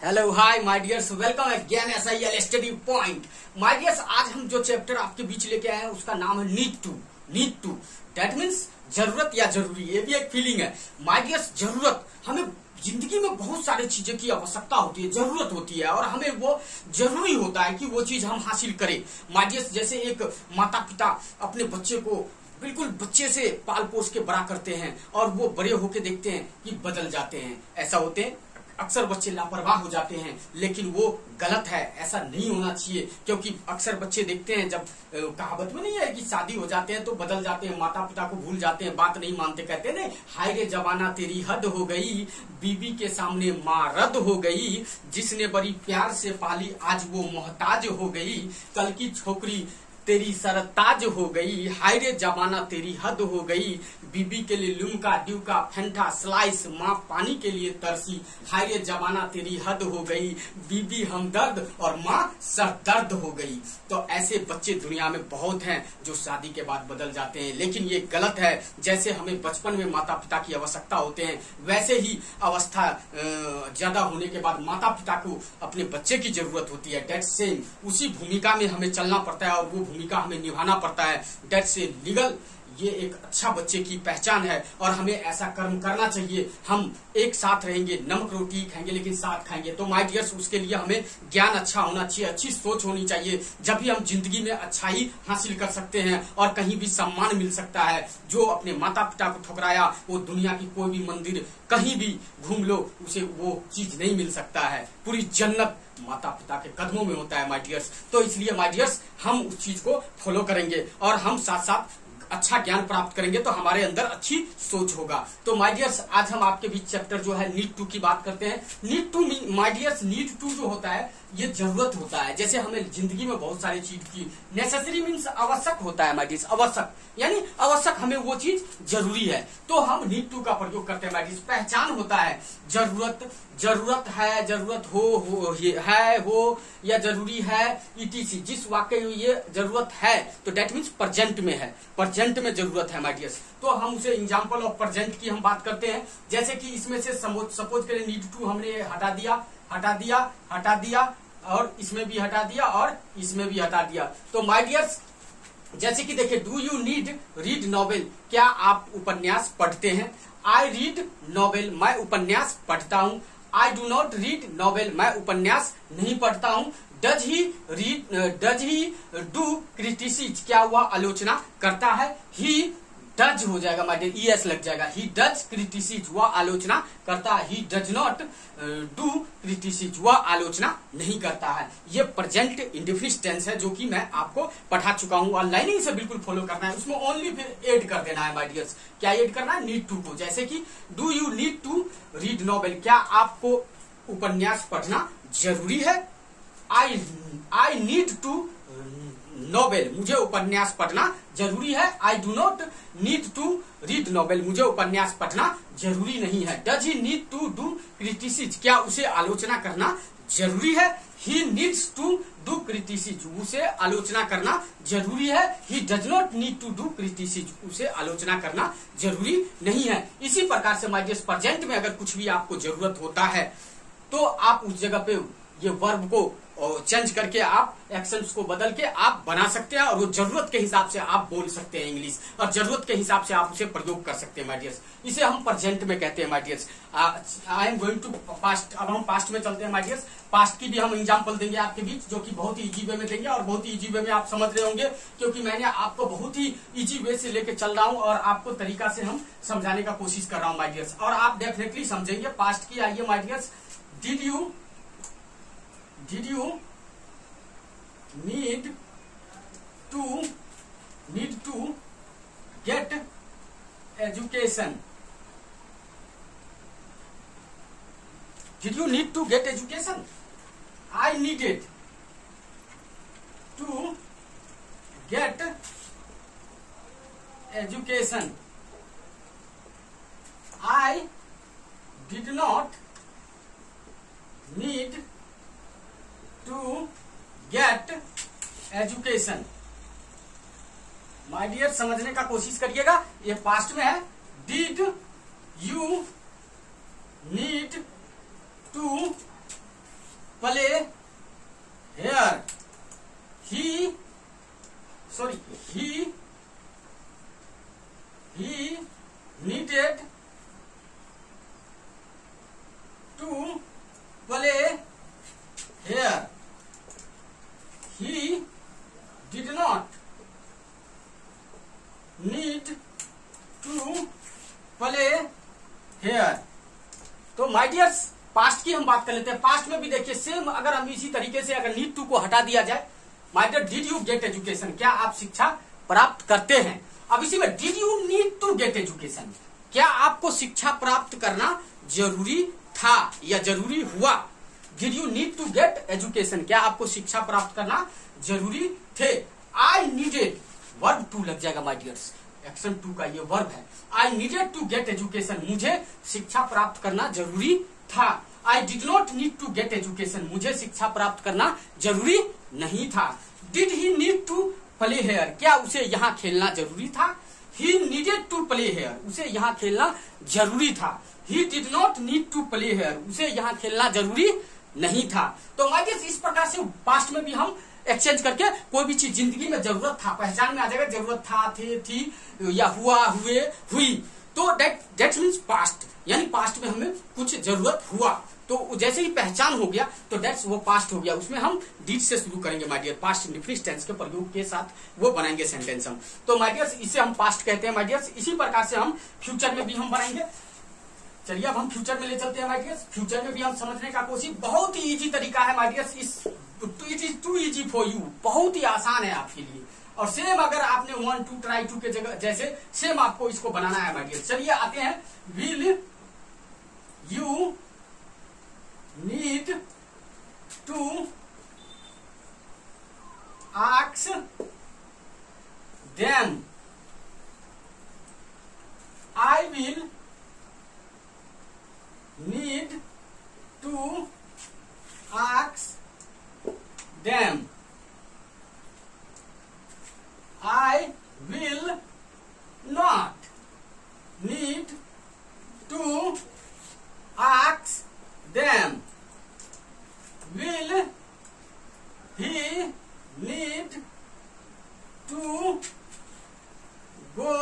Hello hi my dears, welcome again SIL study point. My dears, आज हम जो chapter आपके बीच लेके आए हैं उसका नाम है नीड टू। दैट मीन्स जरूरत या जरूरी। ये भी एक फीलिंग है माय डियर्स। जरूरत, हमें जिंदगी में बहुत सारी चीजें की आवश्यकता होती है, जरूरत होती है और हमें वो जरूरी होता है कि वो चीज हम हासिल करें। माय डियर्स, जैसे एक माता पिता अपने बच्चे को बिल्कुल बच्चे से पाल पोस के बड़ा करते हैं और वो बड़े होके देखते हैं कि बदल जाते हैं। ऐसा होते हैं अक्सर बच्चे लापरवाह हो जाते हैं, लेकिन वो गलत है, ऐसा नहीं होना चाहिए। क्योंकि अक्सर बच्चे देखते हैं, जब कहावत में नहीं है कि शादी हो जाते हैं तो बदल जाते हैं, माता पिता को भूल जाते हैं, बात नहीं मानते, कहते नहीं हाय रे जमाना तेरी हद हो गई, बीबी के सामने माँ रद्द हो गई, जिसने बड़ी प्यार से पाली आज वो मोहताज हो गई, कल की छोकरी तेरी सरताज हो गई, हाय रे जमाना तेरी हद हो गई, बीबी के लिए लुमका ड्यूका फेंटा स्लाइस, माँ पानी के लिए तरसी, हाय रे जमाना तेरी हद हो गई, बीबी हमदर्द और माँ सरदर्द हो गई। तो ऐसे बच्चे दुनिया में बहुत हैं जो शादी के बाद बदल जाते हैं, लेकिन ये गलत है। जैसे हमें बचपन में माता पिता की आवश्यकता होते हैं, वैसे ही अवस्था ज्यादा होने के बाद माता पिता को अपने बच्चे की जरूरत होती है। डेट सेम उसी भूमिका में हमें चलना पड़ता है और वो भूमिका हमें निभाना पड़ता है। डेट से लीगल ये एक अच्छा बच्चे की पहचान है और हमें ऐसा कर्म करना चाहिए। हम एक साथ रहेंगे, नमक रोटी खाएंगे लेकिन साथ खाएंगे। तो माय डियर्स, उसके लिए हमें ज्ञान अच्छा होना चाहिए, अच्छी सोच होनी चाहिए, जब भी हम जिंदगी में अच्छाई हासिल कर सकते हैं और कहीं भी सम्मान मिल सकता है। जो अपने माता पिता को ठुकराया, वो दुनिया की कोई भी मंदिर कहीं भी घूम लो, उसे वो चीज नहीं मिल सकता है। पूरी जन्नत माता पिता के कदमों में होता है माय डियर्स। तो इसलिए माय डियर्स, हम उस चीज को फॉलो करेंगे और हम साथ साथ अच्छा ज्ञान प्राप्त करेंगे तो हमारे अंदर अच्छी सोच होगा। तो माय डियर्स, आज हम आपके बीच चैप्टर जो है नीड टू की बात करते हैं। Need to my dears, need to जो होता है ये जरूरत होता है। जैसे हमें जिंदगी में बहुत सारी चीज की नेसेसरी मीन्स आवश्यक होता है माय डियर्स। आवश्यक यानी आवश्यक, हमें वो चीज जरूरी है तो हम नीड टू का प्रयोग करते हैं माय डियर्स। पहचान होता है जरूरत है, जरूरत हो है हो या जरूरी है, ETC। जिस वाक्य में ये जरूरत है तो डेट मीन्स प्रेजेंट में है, प्रेजेंट में जरूरत है माय डियर्स। तो हम उसे एग्जांपल ऑफ प्रेजेंट की हम बात करते हैं। जैसे कि इसमें से सपोज करें नीड टू हमने हटा दिया और इसमें भी हटा दिया और इसमें भी हटा दिया। तो माय डियर्स, जैसे कि देखिए, डू यू रीड नॉवेल? क्या आप उपन्यास पढ़ते हैं? आई रीड नॉवेल, मैं उपन्यास पढ़ता हूँ। आई डू नॉट रीड नॉवेल, मैं उपन्यास नहीं पढ़ता हूँ। डज ही डू क्रिटिसिज, क्या हुआ आलोचना करता है? ही डज हो जाएगा माय डियर, ES लग जाएगा। ही डज क्रिटिसिज, वह आलोचना करता है। ही डज नॉट डू क्रिटिसिज, वह आलोचना नहीं करता है। ये प्रेजेंट इंडेफिनिट टेंस है जो कि मैं आपको पढ़ा चुका हूं और लाइनिंग से बिल्कुल फॉलो करना है। उसमें ओनली फिर ऐड कर देना है माय डियर्स। क्या ऐड करना है? नीड टू को। जैसे कि do you need to read novel, क्या आपको उपन्यास पढ़ना जरूरी है? आई नीड टू नॉवेल, मुझे उपन्यास पढ़ना जरूरी है। I do not need to read novel, मुझे उपन्यास पढ़ना जरूरी नहीं है। Does he need to do criticise, क्या उसे आलोचना करना जरूरी है? He needs to do criticise, उसे आलोचना करना जरूरी है। He does not need to do criticise, उसे आलोचना करना जरूरी नहीं है। इसी प्रकार से माय डियर, प्रेजेंट में अगर कुछ भी आपको जरूरत होता है तो आप उस जगह पे ये वर्ब को चेंज करके आप एक्शंस को बदल के आप बना सकते हैं और वो जरूरत के हिसाब से आप बोल सकते हैं इंग्लिश, और जरूरत के हिसाब से आप उसे प्रयोग कर सकते हैं माय डियर्स। इसे हम प्रेजेंट में कहते हैं my dears. I am going to past. अब हम पास्ट में चलते हैं माय डियर्स। पास्ट की भी हम एग्जांपल देंगे आपके बीच, जो कि बहुत ही इजी वे में देंगे और बहुत ही इजी वे में आप समझ रहे होंगे, क्योंकि मैंने आपको बहुत ही इजी वे से लेके चल रहा हूं और आपको तरीका से हम समझाने का कोशिश कर रहा हूं माय डियर्स, और आप डेफिनेटली समझेंगे। पास्ट की आइए my dears. Did you need to get education? Did you need to get education? I needed to get education. I did not need to get education. My dear, समझने का कोशिश करिएगा। ये पास्ट में है। Did you need to past की हम बात कर लेते हैं। पास्ट में भी देखिए सेम, अगर हम इसी तरीके से अगर नीड टू को हटा दिया जाए, my dear did you get education, क्या आप शिक्षा प्राप्त करते हैं। अब इसी में did you need to get education, क्या आपको शिक्षा प्राप्त करना जरूरी था या जरूरी हुआ। Did you need to get education, क्या आपको शिक्षा प्राप्त करना जरूरी थे। आई नीडेड, वर्ब टू लग जाएगा माय डियर्स, एक्शन टू का ये वर्ब है। I needed to get education, मुझे शिक्षा प्राप्त करना जरूरी था। I did not need to get education, मुझे शिक्षा प्राप्त करना जरूरी नहीं था। Did he need to play here, क्या उसे यहाँ खेलना जरूरी था। He needed to play here, उसे यहाँ खेलना जरूरी था। He did not need to play here, उसे यहाँ खेलना जरूरी नहीं था। तो माय डियर इस प्रकार से पास्ट में भी हम एक्सचेंज करके कोई भी चीज जिंदगी में जरूरत था, पहचान में आ जाएगा, जरूरत था, थे, थी या हुआ, हुए, हुई, तो दैट मीन्स पास्ट, यानी पास्ट में हमें कुछ जरूरत हुआ, तो जैसे ही पहचान हो गया तो दैट्स वो पास्ट हो गया। उसमें हम डिड से शुरू करेंगे my dear, past indefinite tense के प्रयोग के साथ वो बनाएंगे सेंटेंस हम। तो माय डियर इसे हम पास्ट कहते हैं माय डियर। इसी प्रकार से हम फ्यूचर में भी हम बनाएंगे। चलिए अब हम फ्यूचर में ले चलते हैं माय डियर। फ्यूचर में भी हम समझने का कोशिश, बहुत ही इजी तरीका है my dear, it is too easy for you, बहुत ही आसान है आपके लिए। और सेम अगर आपने 1 2 ट्राई टू के जगह जैसे सेम आपको इसको बनाना है माय डियर। चलिए आते हैं, will you need to ask them, I will need to ask them, I will not need to ask them, will he need to go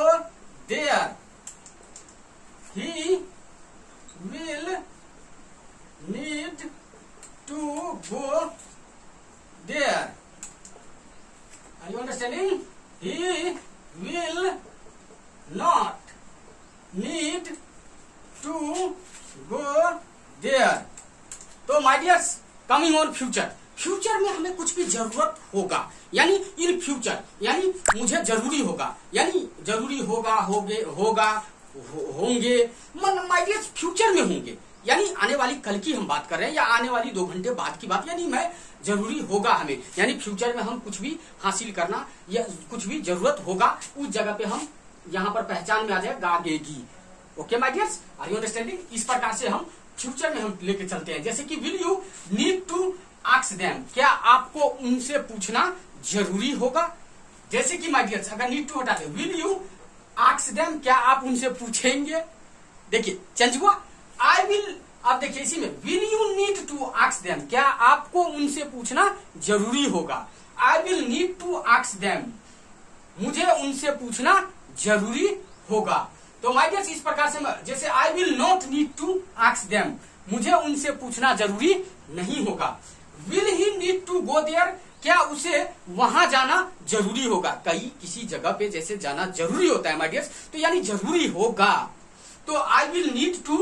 there, he will need to go there. Are you understanding? He will not need to go there. तो my dears coming on future, future में हमें कुछ भी जरूरत होगा, यानी in future, यानी मुझे जरूरी होगा, यानी जरूरी होगा, होगे, होगा, होंगे, माय डियर फ्यूचर में होंगे, यानी आने वाली कल की हम बात कर रहे हैं या आने वाली 2 घंटे बाद की बात, यानी मैं जरूरी होगा हमें, यानी फ्यूचर में हम कुछ भी हासिल करना या कुछ भी जरूरत होगा, उस जगह पे हम यहाँ पर पहचान में आ जाएगा गागेगी। Okay my dears, are you understanding. इस प्रकार से हम फ्यूचर में हम लेके चलते हैं। जैसे कि will you need to ask them, क्या आपको उनसे पूछना जरूरी होगा। जैसे कि माय डियर्स अगर नीड टू हटा दे, विल यू आस्क देम, क्या आप उनसे पूछेंगे। देखिए चेंज हुआ, आई विल, अब देखिए इसी में will you need to ask them, क्या आपको उनसे पूछना जरूरी होगा। I will need to ask them, मुझे उनसे पूछना जरूरी होगा। तो माय डियर्स इस प्रकार से जैसे I will not need to ask them, मुझे उनसे पूछना जरूरी नहीं होगा। Will he need to go there, क्या उसे वहां जाना जरूरी होगा। कहीं किसी जगह पे जैसे जाना जरूरी होता है माय डियर्स, तो यानी जरूरी होगा। तो I will need to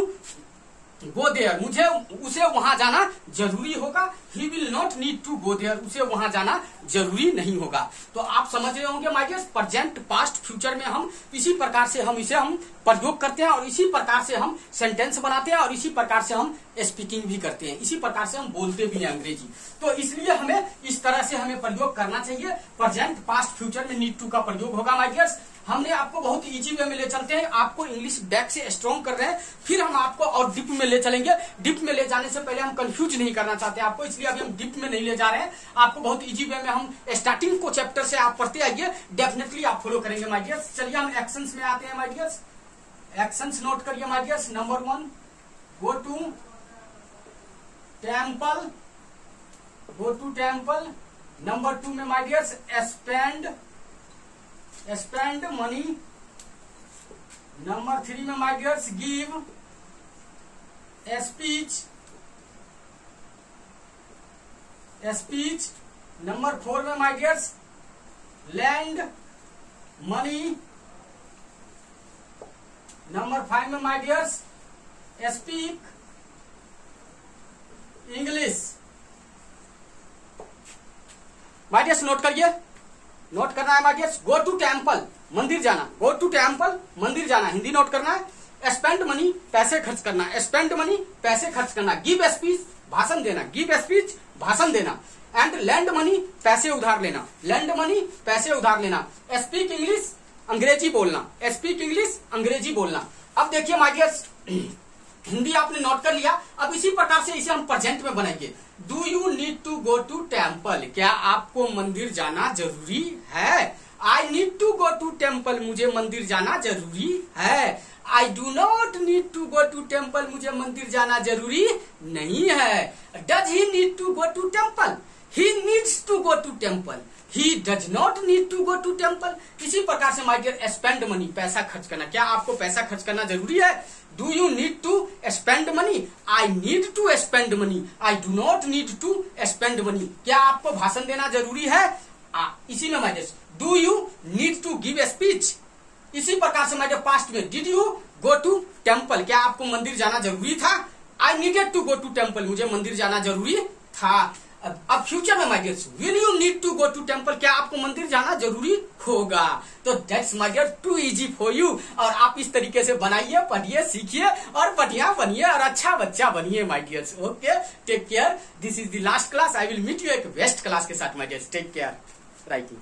go there, मुझे उसे वहां जाना जरूरी होगा। He will not need to go there, उसे वहां जाना जरूरी नहीं होगा। तो आप समझ रहे होंगे my dears, present, past, future में हम इसी प्रकार से हम इसे हम प्रयोग करते हैं और इसी प्रकार से हम सेंटेंस बनाते हैं और इसी प्रकार से हम स्पीकिंग भी करते हैं, इसी प्रकार से हम बोलते भी हैं अंग्रेजी। तो इसलिए हमें इस तरह से हमें प्रयोग करना चाहिए। प्रेजेंट, पास्ट, फ्यूचर में नीड टू का प्रयोग होगा माय डियर्स। हमने आपको बहुत इजी वे में ले चलते हैं, आपको इंग्लिश बैक से स्ट्रॉन्ग कर रहे हैं, फिर हम आपको और डीप में ले चलेंगे। डीप में ले जाने से पहले हम कंफ्यूज नहीं करना चाहते आपको, इसलिए अभी हम डीप में नहीं ले जा रहे हैं। आपको बहुत इजी वे में हम स्टार्टिंग को चैप्टर से आप पढ़ते आइए, डेफिनेटली आप फॉलो करेंगे माय डियर्स। चलिए हम एक्शंस में आते हैं माय डियर्स। एक्शंस नोट करिए my dears. Number 1, go to temple, go to temple. Number 2 में my dears spend money. Number 3 में my dears give speech. Number 4 में my dears lend money. Number 5 में my dears speak my dears note करिए, note करना है my dears. Go to temple, मंदिर जाना, गो to temple, मंदिर जाना, हिंदी नोट करना है। स्पेंड मनी, पैसे खर्च करना, स्पेंड मनी, पैसे खर्च करना। गिव स्पीच, भाषण देना, गिव स्पीच, भाषण देना। एंड लैंड मनी, पैसे उधार लेना, लैंड मनी, पैसे उधार लेना। स्पीक इंग्लिश, अंग्रेजी बोलना, स्पीक इंग्लिश, अंग्रेजी बोलना। अब देखिए माय डियर्स, हिंदी आपने नोट कर लिया। अब इसी प्रकार से इसे हम प्रेजेंट में बनाएंगे। Do you need to go to temple, क्या आपको मंदिर जाना जरूरी है? I need to go to temple, मुझे मंदिर जाना जरूरी है। I do not need to go to temple, मुझे मंदिर जाना जरूरी नहीं है। Does he need to go to temple, he needs to go to temple, he does not need to go to temple. इसी प्रकार से माय डियर स्पेंड मनी, पैसा खर्च करना, क्या आपको पैसा खर्च करना जरूरी है? Do you need to spend money, I need to spend money, I do not need to spend money. क्या आपको भाषण देना जरूरी है? इसी में my dear do you need to give speech. इसी प्रकार से माय डियर पास्ट में did you go to temple, क्या आपको मंदिर जाना जरूरी था? I needed to go to temple, मुझे मंदिर जाना जरूरी था। अब फ्यूचर में my dears will you need to go to temple, क्या आपको मंदिर जाना जरूरी होगा? तो that's my dear too easy for you. और आप इस तरीके से बनाइए, पढ़िए, सीखिए और बढ़िया बनिए और अच्छा बच्चा बनिए my dears. Okay, take care. This is the last class. I will meet you एक बेस्ट क्लास के साथ my dears. Take care. Writing.